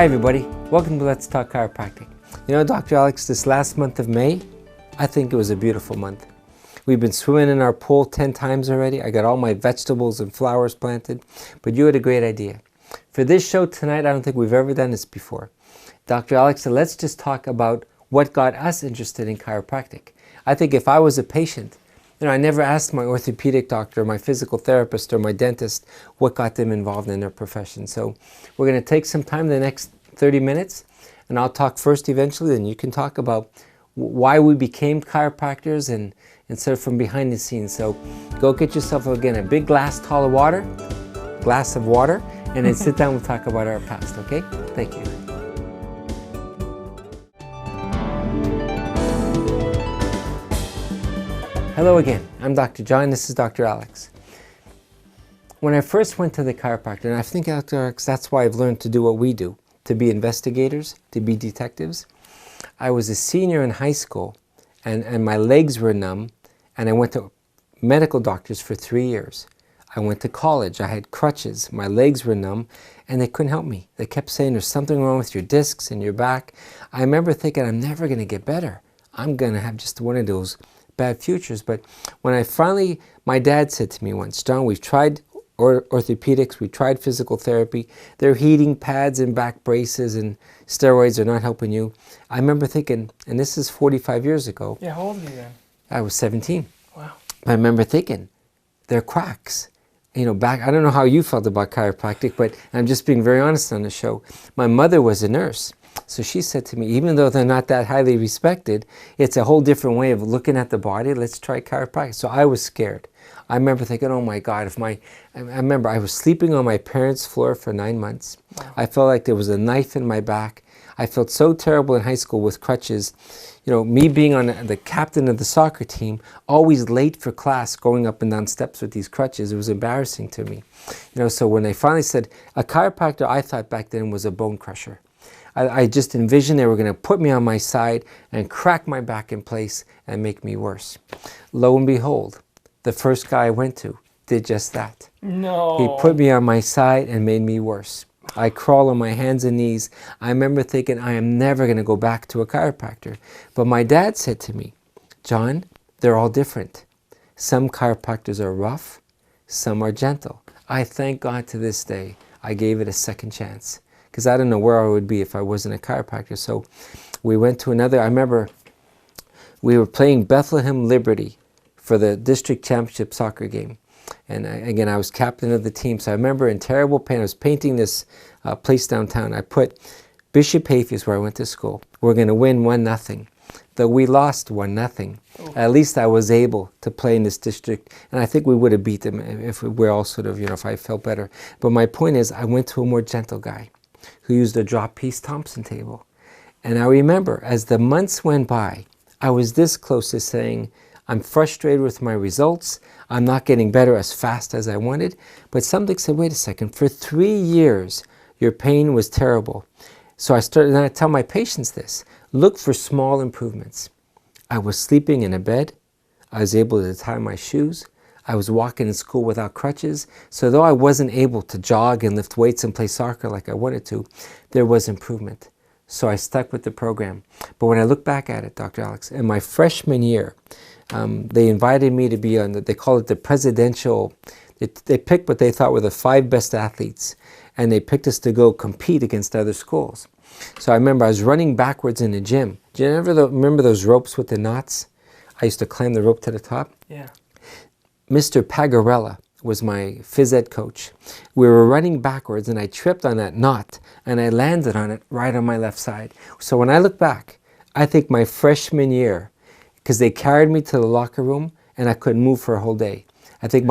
Hi everybody, welcome to Let's Talk Chiropractic. You know, Dr. Alex, this last month of May, I think it was a beautiful month. We've been swimming in our pool 10 times already. I got all my vegetables and flowers planted, but you had a great idea. For this show tonight, I don't think we've ever done this before. Dr. Alex said, let's just talk about what got us interested in chiropractic. I think if I was a patient, I never asked my orthopedic doctor, my physical therapist, or my dentist what got them involved in their profession. So we're going to take some time the next 30 minutes, and I'll talk first eventually, and you can talk about why we became chiropractors and sort of from behind the scenes. So go get yourself, again, a big glass of water, and then sit down and talk about our past, okay? Thank you. Hello again, I'm Dr. John, this is Dr. Alex. When I first went to the chiropractor, and I think, Dr. Alex, that's why I've learned to do what we do, to be investigators, to be detectives. I was a senior in high school, and my legs were numb, and I went to medical doctors for 3 years. I went to college, I had crutches, my legs were numb, and they couldn't help me. They kept saying there's something wrong with your discs and your back. I remember thinking, I'm never going to get better. I'm going to have just one of those bad futures. But when I finally, my dad said to me once, John, we've tried orthopedics, we tried physical therapy, they're heating pads and back braces and steroids are not helping you. I remember thinking, and this is 45 years ago. Yeah, how old were you then? I was 17. Wow. I remember thinking, they're quacks. I don't know how you felt about chiropractic, but I'm just being very honest on the show. My mother was a nurse. So she said to me, even though they're not that highly respected, it's a whole different way of looking at the body. Let's try chiropractic. So I was scared. I remember thinking, oh my God, I remember I was sleeping on my parents' floor for 9 months. Wow. I felt like there was a knife in my back. I felt so terrible in high school with crutches. Me being on the captain of the soccer team, always late for class, going up and down steps with these crutches, it was embarrassing to me. So when they finally said, a chiropractor, I thought back then was a bone crusher. I just envisioned they were going to put me on my side and crack my back in place and make me worse. Lo and behold, the first guy I went to did just that. No. He put me on my side and made me worse. I crawl on my hands and knees. I remember thinking, I am never going to go back to a chiropractor. But my dad said to me, John, they're all different. Some chiropractors are rough, some are gentle. I thank God to this day I gave it a second chance, because I don't know where I would be if I wasn't a chiropractor. So we went to I remember we were playing Bethlehem Liberty for the district championship soccer game. And again, I was captain of the team. So I remember in terrible pain, I was painting this place downtown. I put Bishop Hayfie is where I went to school. We're going to win 1-0. Though we lost 1-0. Oh. At least I was able to play in this district. And I think we would have beat them if we're all sort of, if I felt better. But my point is, I went to a more gentle guy who used a drop piece Thompson table. And I remember as the months went by, I was this close to saying, I'm frustrated with my results. I'm not getting better as fast as I wanted. But something said, wait a second, for 3 years, your pain was terrible. So I started, and I tell my patients this, look for small improvements. I was sleeping in a bed. I was able to tie my shoes. I was walking in school without crutches. So though I wasn't able to jog and lift weights and play soccer like I wanted to, there was improvement. So I stuck with the program. But when I look back at it, Dr. Alex, in my freshman year, they invited me to be on, they call it the presidential, they picked what they thought were the 5 best athletes, and they picked us to go compete against other schools. So I remember I was running backwards in the gym. Do you ever remember those ropes with the knots? I used to climb the rope to the top. Yeah. Mr. Pagarella was my phys ed coach. We were running backwards and I tripped on that knot and I landed on it right on my left side. So when I look back, I think my freshman year, because they carried me to the locker room and I couldn't move for a whole day. I think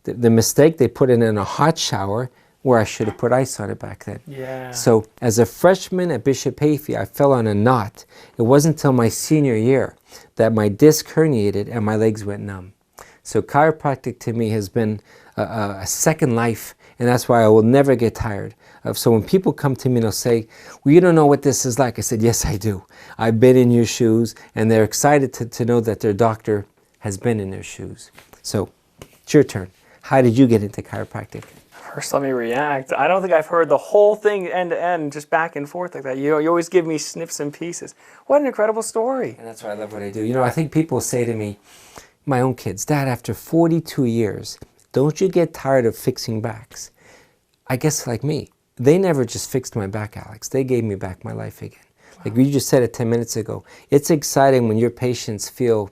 the mistake, they put it in a hot shower where I should have put ice on it back then. Yeah. So as a freshman at Bishop Hayfie, I fell on a knot. It wasn't until my senior year that my disc herniated and my legs went numb. So chiropractic to me has been a second life, and that's why I will never get tired of. So when people come to me and they'll say, well, you don't know what this is like. I said, yes, I do. I've been in your shoes, and they're excited to know that their doctor has been in their shoes. So it's your turn. How did you get into chiropractic? First, let me react. I don't think I've heard the whole thing end to end, just back and forth like that. You always give me snips and pieces. What an incredible story. And that's why I love what I do. I think people say to me, my own kids, Dad, after 42 years, don't you get tired of fixing backs? I guess like me, they never just fixed my back, Alex. They gave me back my life again. Wow. Like you just said it 10 minutes ago. It's exciting when your patients feel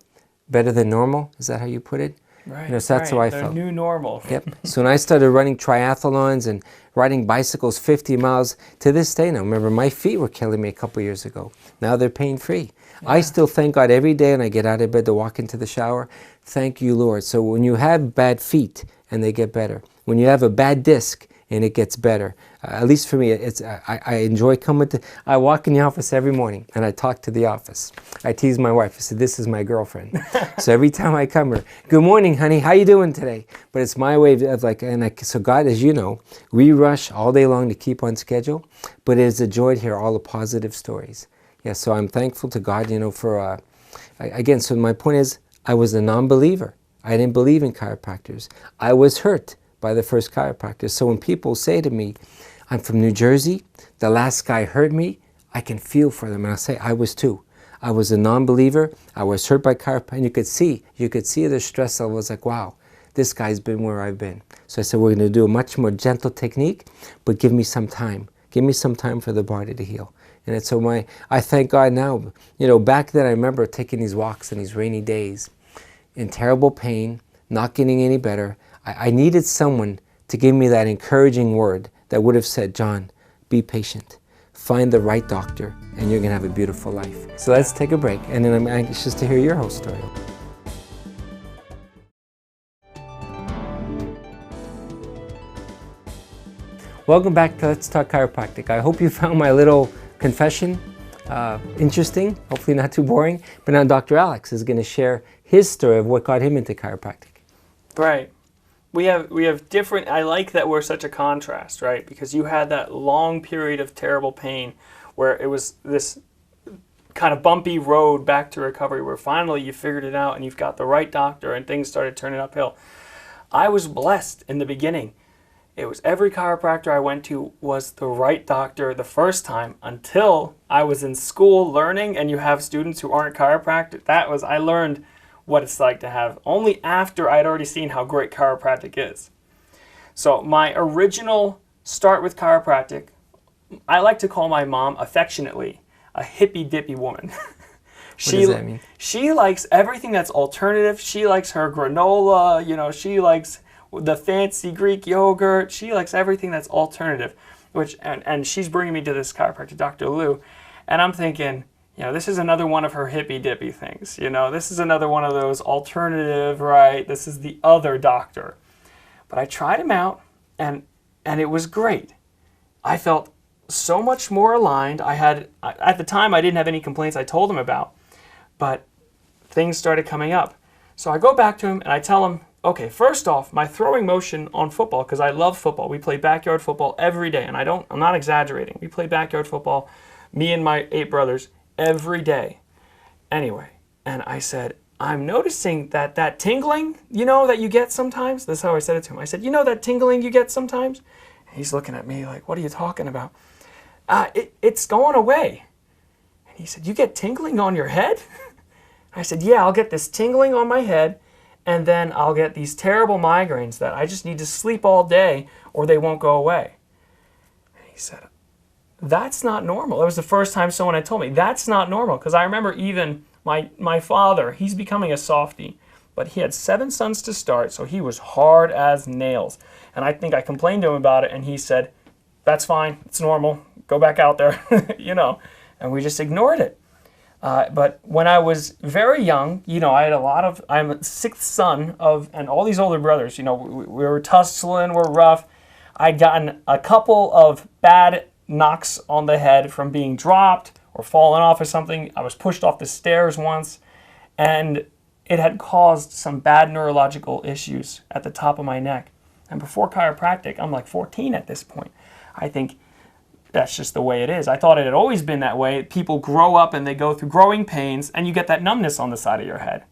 better than normal. Is that how you put it? Right. So that's how I felt. New normal. Yep. So when I started running triathlons and riding bicycles 50 miles, to this day now, remember my feet were killing me a couple years ago. Now they're pain-free. Yeah. I still thank God every day when I get out of bed to walk into the shower. Thank you, Lord. So when you have bad feet and they get better, when you have a bad disc and it gets better, at least for me, I enjoy coming to, I walk in the office every morning and I talk to the office. I tease my wife. I said, this is my girlfriend. So every time I come here, good morning, honey, how you doing today? But it's my way of like, so God, as you know, we rush all day long to keep on schedule, but it is a joy to hear all the positive stories. Yeah, so I'm thankful to God, for, again, so my point is, I was a non-believer. I didn't believe in chiropractors. I was hurt by the first chiropractor. So when people say to me, I'm from New Jersey, the last guy hurt me, I can feel for them. And I say, I was too. I was a non-believer. I was hurt by chiropractic. And you could see the stress level. I was like, wow, this guy's been where I've been. So I said, we're going to do a much more gentle technique, but give me some time. Give me some time for the body to heal. And so I thank God now. Back then I remember taking these walks on these rainy days in terrible pain, not getting any better. I needed someone to give me that encouraging word that would have said, John, be patient. Find the right doctor, and you're going to have a beautiful life. So let's take a break, and then I'm anxious to hear your whole story. Welcome back to Let's Talk Chiropractic. I hope you found my little confession interesting, hopefully not too boring. But now Dr. Alex is going to share his story of what got him into chiropractic. Right. We have different, I like that we're such a contrast, right? Because you had that long period of terrible pain where it was this kind of bumpy road back to recovery where finally you figured it out and you've got the right doctor and things started turning uphill. I was blessed in the beginning. It was every chiropractor I went to was the right doctor the first time until I was in school learning, and you have students who aren't chiropractic. I learned what it's like to have only after I'd already seen how great chiropractic is. So my original start with chiropractic, I like to call my mom affectionately a hippy-dippy woman. What does that mean? She likes everything that's alternative. She likes her granola, she likes the fancy Greek yogurt. She likes everything that's alternative, and she's bringing me to this chiropractor, Dr. Lou, and I'm thinking, this is another one of her hippy-dippy things. This is another one of those alternative, right? This is the other doctor. But I tried him out, and it was great. I felt so much more aligned. At the time, I didn't have any complaints I told him about, but things started coming up. So I go back to him, and I tell him, okay, first off, my throwing motion on football, because I love football. We play backyard football every day, and I'm not exaggerating. We play backyard football, me and my 8 brothers, every day. Anyway, and I said, I'm noticing that tingling, that you get sometimes. That's how I said it to him. I said, that tingling you get sometimes? And he's looking at me like, what are you talking about? It's going away. And he said, you get tingling on your head? I said, yeah, I'll get this tingling on my head, and then I'll get these terrible migraines that I just need to sleep all day or they won't go away. And he said, that's not normal. It was the first time someone had told me, that's not normal. Because I remember even my father, he's becoming a softie, but he had 7 sons to start, so he was hard as nails. And I think I complained to him about it, and he said, that's fine, it's normal, go back out there, and we just ignored it. But when I was very young, I'm a 6th son and all these older brothers, we were tussling, we're rough. I'd gotten a couple of bad knocks on the head from being dropped or falling off or something. I was pushed off the stairs once, and it had caused some bad neurological issues at the top of my neck. And before chiropractic, I'm like 14 at this point. I think that's just the way it is. I thought it had always been that way. People grow up and they go through growing pains, and you get that numbness on the side of your head.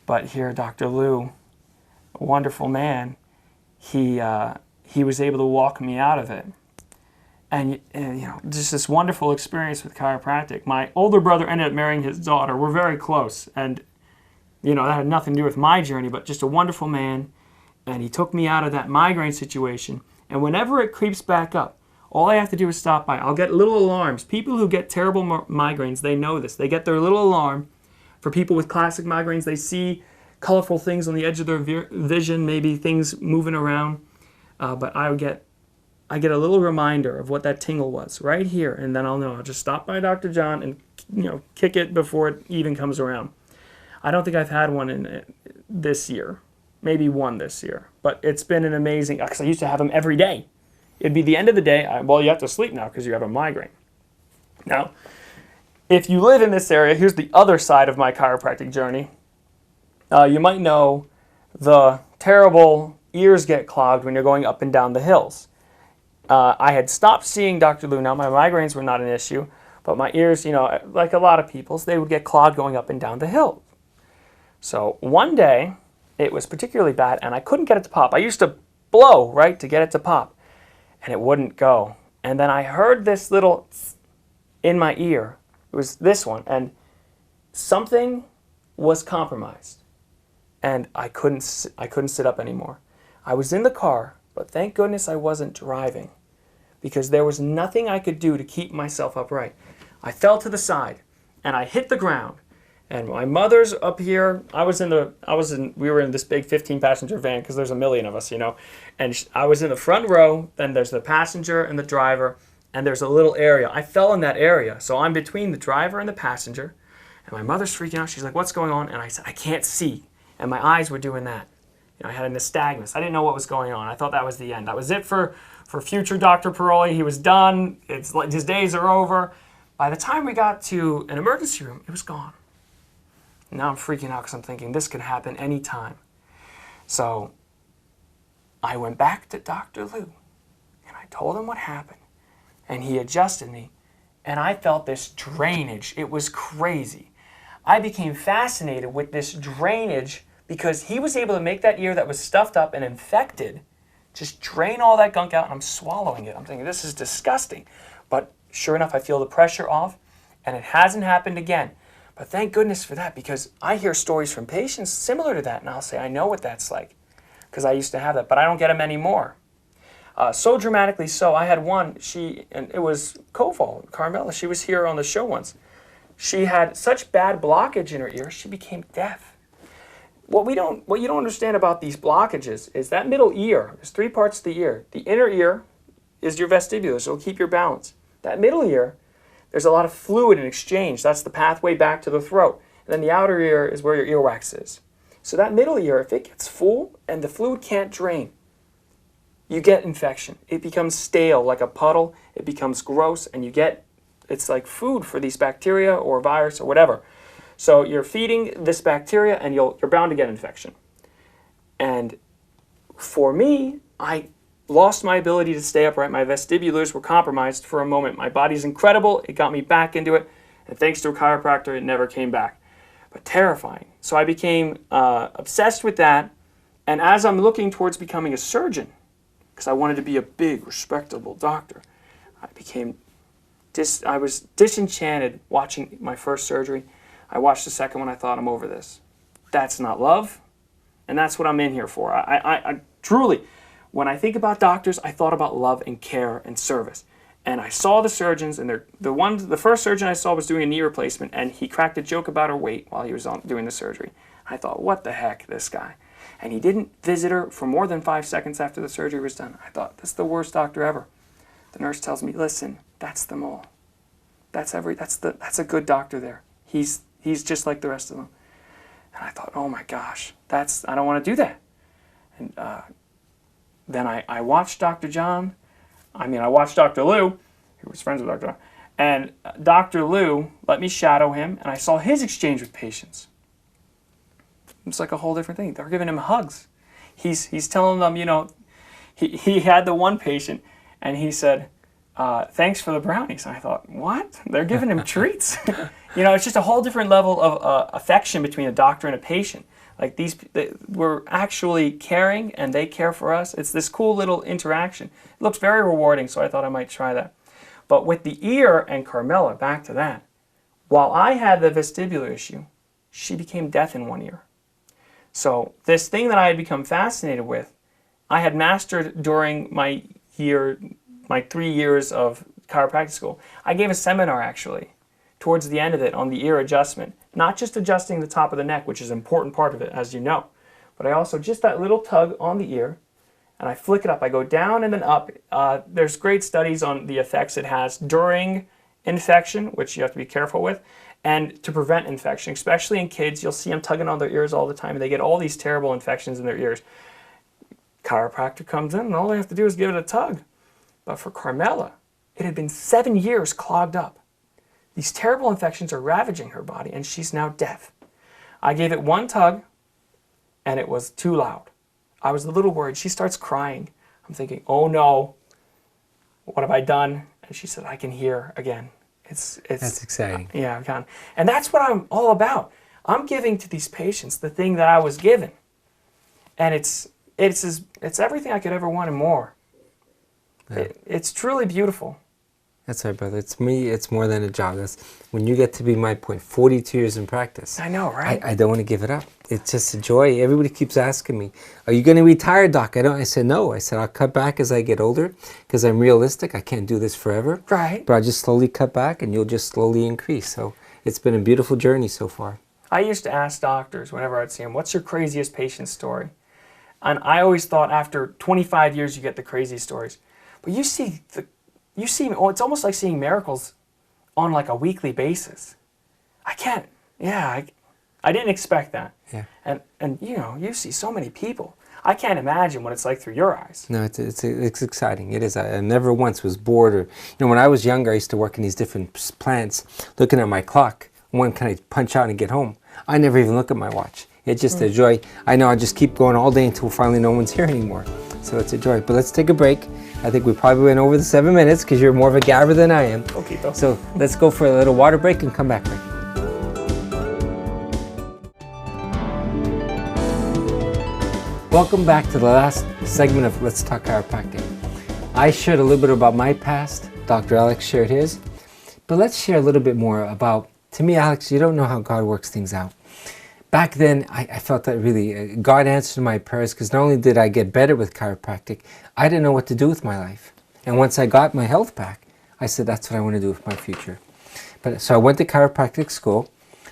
But here, Dr. Lou, a wonderful man, he he was able to walk me out of it. And just this wonderful experience with chiropractic. My older brother ended up marrying his daughter. We're very close. And, that had nothing to do with my journey, but just a wonderful man. And he took me out of that migraine situation. And whenever it creeps back up, all I have to do is stop by. I'll get little alarms. People who get terrible migraines, they know this. They get their little alarm. For people with classic migraines, they see colorful things on the edge of their vision, maybe things moving around. But I get a little reminder of what that tingle was right here, and then I'll know. I'll just stop by Dr. John and kick it before it even comes around. I don't think I've had one in this year, maybe one this year, but it's been an amazing. Because I used to have them every day. It'd be the end of the day. You have to sleep now because you have a migraine. Now, if you live in this area, here's the other side of my chiropractic journey. You might know the terrible ears get clogged when you're going up and down the hills. I had stopped seeing Dr. Lou. Now, my migraines were not an issue, but my ears, like a lot of people's, they would get clogged going up and down the hill. So one day, it was particularly bad, and I couldn't get it to pop. I used to blow, right, to get it to pop, and it wouldn't go. And then I heard this little in my ear. It was this one, and something was compromised, and I couldn't sit up anymore. I was in the car, but thank goodness I wasn't driving, because there was nothing I could do to keep myself upright. I fell to the side, and I hit the ground. And my mother's up here. We were in this big 15-passenger van because there's a million of us, And I was in the front row. Then there's the passenger and the driver, and there's a little area. I fell in that area, so I'm between the driver and the passenger. And my mother's freaking out. She's like, "What's going on?" And I said, "I can't see." And my eyes were doing that. I had a nystagmus. I didn't know what was going on. I thought that was the end. That was it for future Dr. Paroli. He was done. It's like his days are over. By the time we got to an emergency room, it was gone. Now I'm freaking out because I'm thinking this could happen anytime. So I went back to Dr. Lou and I told him what happened. And he adjusted me. And I felt this drainage. It was crazy. I became fascinated with this drainage because he was able to make that ear that was stuffed up and infected just drain all that gunk out, and I'm swallowing it. I'm thinking, this is disgusting. But sure enough, I feel the pressure off, and it hasn't happened again. But thank goodness for that, because I hear stories from patients similar to that, and I'll say, I know what that's like, because I used to have that, but I don't get them anymore. So dramatically so, I had one, and it was Koval, Carmela, she was here on the show once. She had such bad blockage in her ear, she became deaf. What you don't understand about these blockages is that middle ear, there's three parts to the ear. The inner ear is your vestibular, so it'll keep your balance. That middle ear, there's a lot of fluid in exchange. That's the pathway back to the throat. And then the outer ear is where your earwax is. So that middle ear, if it gets full and the fluid can't drain, you get infection. It becomes stale, like a puddle. It becomes gross, and it's like food for these bacteria or virus or whatever. So you're feeding this bacteria, and you're bound to get infection. And for me, I lost my ability to stay upright. My vestibulars were compromised for a moment. My body's incredible. It got me back into it. And thanks to a chiropractor, it never came back. But terrifying. So I became obsessed with that. And as I'm looking towards becoming a surgeon, because I wanted to be a big, respectable doctor, I was disenchanted watching my first surgery. I watched the second one. I thought, I'm over this. That's not love. And that's what I'm in here for. I truly, when I think about doctors, I thought about love and care and service. And I saw the surgeons, and the first surgeon I saw was doing a knee replacement, and he cracked a joke about her weight while he was doing the surgery. I thought, what the heck, this guy? And he didn't visit her for more than 5 seconds after the surgery was done. I thought, that's the worst doctor ever. The nurse tells me, listen, that's them all. That's a good doctor there. He's just like the rest of them. And I thought, oh my gosh, I don't want to do that. And then I watched Dr. John. I watched Dr. Lou, who was friends with Dr. John. And Dr. Lou let me shadow him, and I saw his exchange with patients. It's like a whole different thing. They're giving him hugs. He's telling them, he had the one patient, and he said, thanks for the brownies. And I thought, what? They're giving him treats? It's just a whole different level of affection between a doctor and a patient. Like we're actually caring and they care for us. It's this cool little interaction. It looks very rewarding, so I thought I might try that. But with the ear and Carmela, back to that, while I had the vestibular issue, she became deaf in one ear. So this thing that I had become fascinated with, I had mastered during my 3 years of chiropractic school. I gave a seminar actually towards the end of it on the ear adjustment. Not just adjusting the top of the neck, which is an important part of it, as you know, but I also just that little tug on the ear, and I flick it up. I go down and then up. There's great studies on the effects it has during infection, which you have to be careful with, and to prevent infection, especially in kids. You'll see them tugging on their ears all the time, and they get all these terrible infections in their ears. Chiropractor comes in, and all they have to do is give it a tug. But for Carmela, it had been 7 years clogged up. These terrible infections are ravaging her body, and she's now deaf. I gave it one tug, and it was too loud. I was a little worried. She starts crying. I'm thinking, oh no, what have I done? And she said, I can hear again. It's That's exciting. Yeah, I can. And that's what I'm all about. I'm giving to these patients the thing that I was given. And it's everything I could ever want and more. Yeah. It's truly beautiful. That's right, brother. It's me. It's more than a job. That's when you get to be my point. 42 years in practice. I know, right? I don't want to give it up. It's just a joy. Everybody keeps asking me, "Are you going to retire, Doc?" I said no. I said I'll cut back as I get older because I'm realistic. I can't do this forever. Right. But I'll just slowly cut back, and you'll just slowly increase. So it's been a beautiful journey so far. I used to ask doctors whenever I'd see them, "What's your craziest patient story?" And I always thought after 25 years you get the crazy stories. But you see, it's almost like seeing miracles on like a weekly basis. I didn't expect that. Yeah. And you see so many people. I can't imagine what it's like through your eyes. No, it's exciting. It is. I never once was bored or, when I was younger, I used to work in these different plants, looking at my clock. When can I punch out and get home? I never even look at my watch. It's just a joy. I know I just keep going all day until finally no one's here anymore. So it's a joy. But let's take a break. I think we probably went over the 7 minutes because you're more of a gabber than I am. Okay, so let's go for a little water break and come back. Welcome back to the last segment of Let's Talk Chiropractic. I shared a little bit about my past. Dr. Alex shared his. But let's share a little bit more about, to me, Alex, you don't know how God works things out. Back then, I felt that really God answered my prayers because not only did I get better with chiropractic, I didn't know what to do with my life. And once I got my health back, I said, that's what I want to do with my future. So I went to chiropractic school.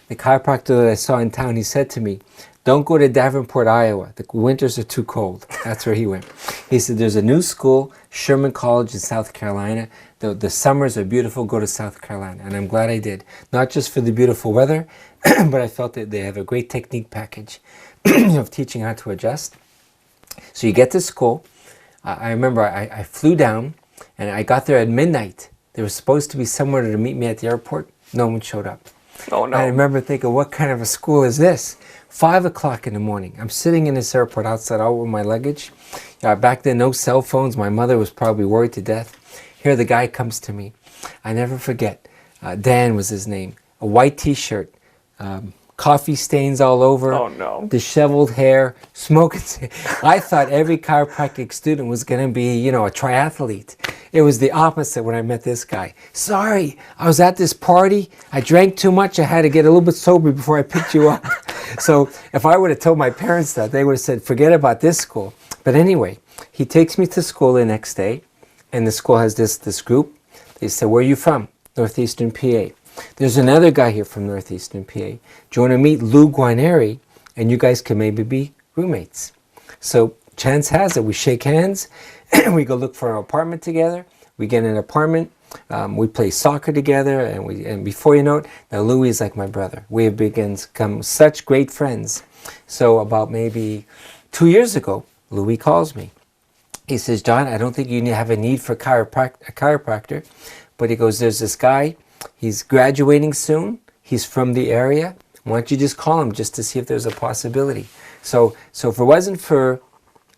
The chiropractor that I saw in town, he said to me, don't go to Davenport, Iowa. The winters are too cold. That's where he went. He said, there's a new school, Sherman College in South Carolina. The summers are beautiful. Go to South Carolina. And I'm glad I did. Not just for the beautiful weather, but I felt that they have a great technique package of teaching how to adjust. So you get to school. I remember I flew down and I got there at midnight. There was supposed to be somewhere to meet me at the airport. No one showed up. Oh, no. I remember thinking, what kind of a school is this? 5 o'clock in the morning. I'm sitting in this airport outside out with my luggage. Back then, no cell phones. My mother was probably worried to death. Here the guy comes to me. I never forget. Dan was his name. A white t-shirt. Coffee stains all over. Oh, no. Disheveled hair. Smoking. I thought every chiropractic student was going to be, a triathlete. It was the opposite when I met this guy. Sorry, I was at this party. I drank too much. I had to get a little bit sober before I picked you up. So if I would have told my parents that, they would have said, forget about this school. But anyway, he takes me to school the next day, and the school has this group. They said, where are you from? Northeastern PA. There's another guy here from Northeastern PA. Do you want to meet Lou Guarneri? And you guys can maybe be roommates. So chance has it, we shake hands, we go look for an apartment together. We get an apartment. We play soccer together, and before you know it, now Louis is like my brother. We have become such great friends. So about maybe 2 years ago, Louis calls me. He says, John, I don't think you have a need for a chiropractor, but he goes, there's this guy, he's graduating soon, he's from the area. Why don't you just call him just to see if there's a possibility? So if it wasn't for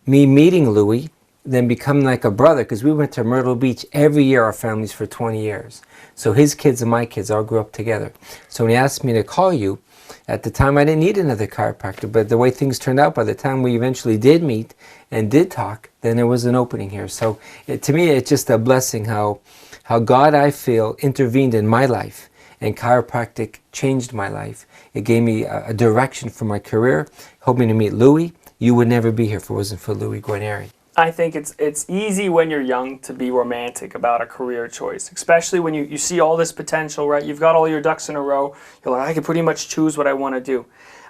me meeting Louis, then become like a brother, because we went to Myrtle Beach every year, our families, for 20 years. So his kids and my kids all grew up together. So when he asked me to call you, at the time I didn't need another chiropractor, but the way things turned out, by the time we eventually did meet and did talk, then there was an opening here. So to me, it's just a blessing how God, I feel, intervened in my life, and chiropractic changed my life. It gave me a direction for my career, helped me to meet Louis. You would never be here if it wasn't for Louis Guarneri. I think it's easy when you're young to be romantic about a career choice, especially when you see all this potential, right? You've got all your ducks in a row. You're like, I can pretty much choose what I want to do.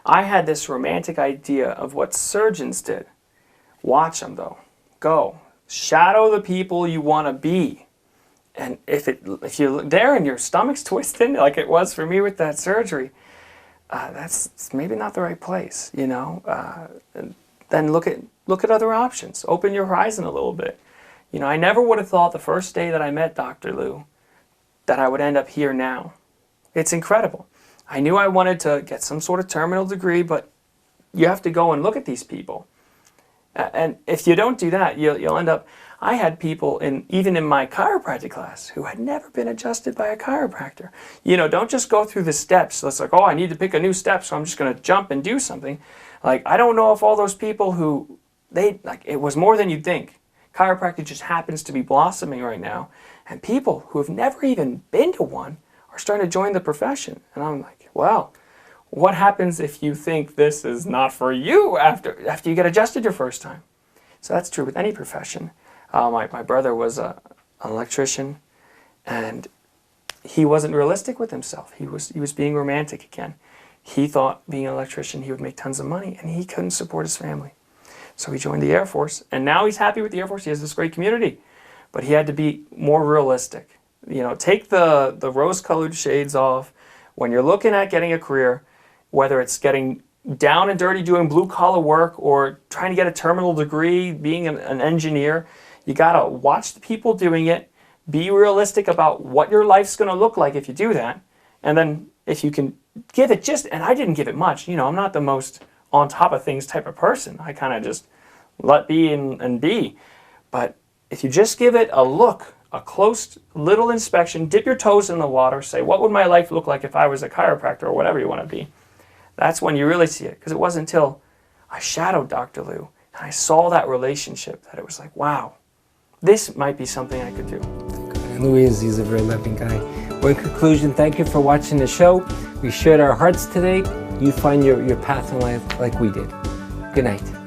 I had this romantic idea of what surgeons did. Watch them, though. Go. Shadow the people you want to be. And if you're there and your stomach's twisting, like it was for me with that surgery, that's maybe not the right place, you know? Then look at other options. Open your horizon a little bit. You know, I never would have thought the first day that I met Dr. Lou that I would end up here now. It's incredible. I knew I wanted to get some sort of terminal degree, but you have to go and look at these people. And if you don't do that, you'll end up... I had people, even in my chiropractic class, who had never been adjusted by a chiropractor. You know, don't just go through the steps. So it's like, oh, I need to pick a new step, so I'm just going to jump and do something. Like, I don't know if all those people who, it was more than you'd think. Chiropractic just happens to be blossoming right now. And people who have never even been to one are starting to join the profession. And I'm like, well, what happens if you think this is not for you after you get adjusted your first time? So that's true with any profession. My brother was an electrician, and he wasn't realistic with himself. He was being romantic again. He thought being an electrician he would make tons of money, and he couldn't support his family. So he joined the Air Force, and now he's happy with the Air Force. He has this great community. But he had to be more realistic. You know, take the rose-colored shades off. When you're looking at getting a career, whether it's getting down and dirty doing blue-collar work or trying to get a terminal degree, being an engineer, you got to watch the people doing it, be realistic about what your life's going to look like if you do that, and then if you can give it and I didn't give it much. You know, I'm not the most on top of things type of person. I kind of just let be and be. But if you just give it a look, a close little inspection, dip your toes in the water, say, what would my life look like if I was a chiropractor or whatever you want to be? That's when you really see it. Because it wasn't until I shadowed Dr. Lou and I saw that relationship that it was like, wow, this might be something I could do. And Louis, he's a very loving guy. Well, in conclusion, thank you for watching the show. We shared our hearts today. You find your path in life like we did. Good night.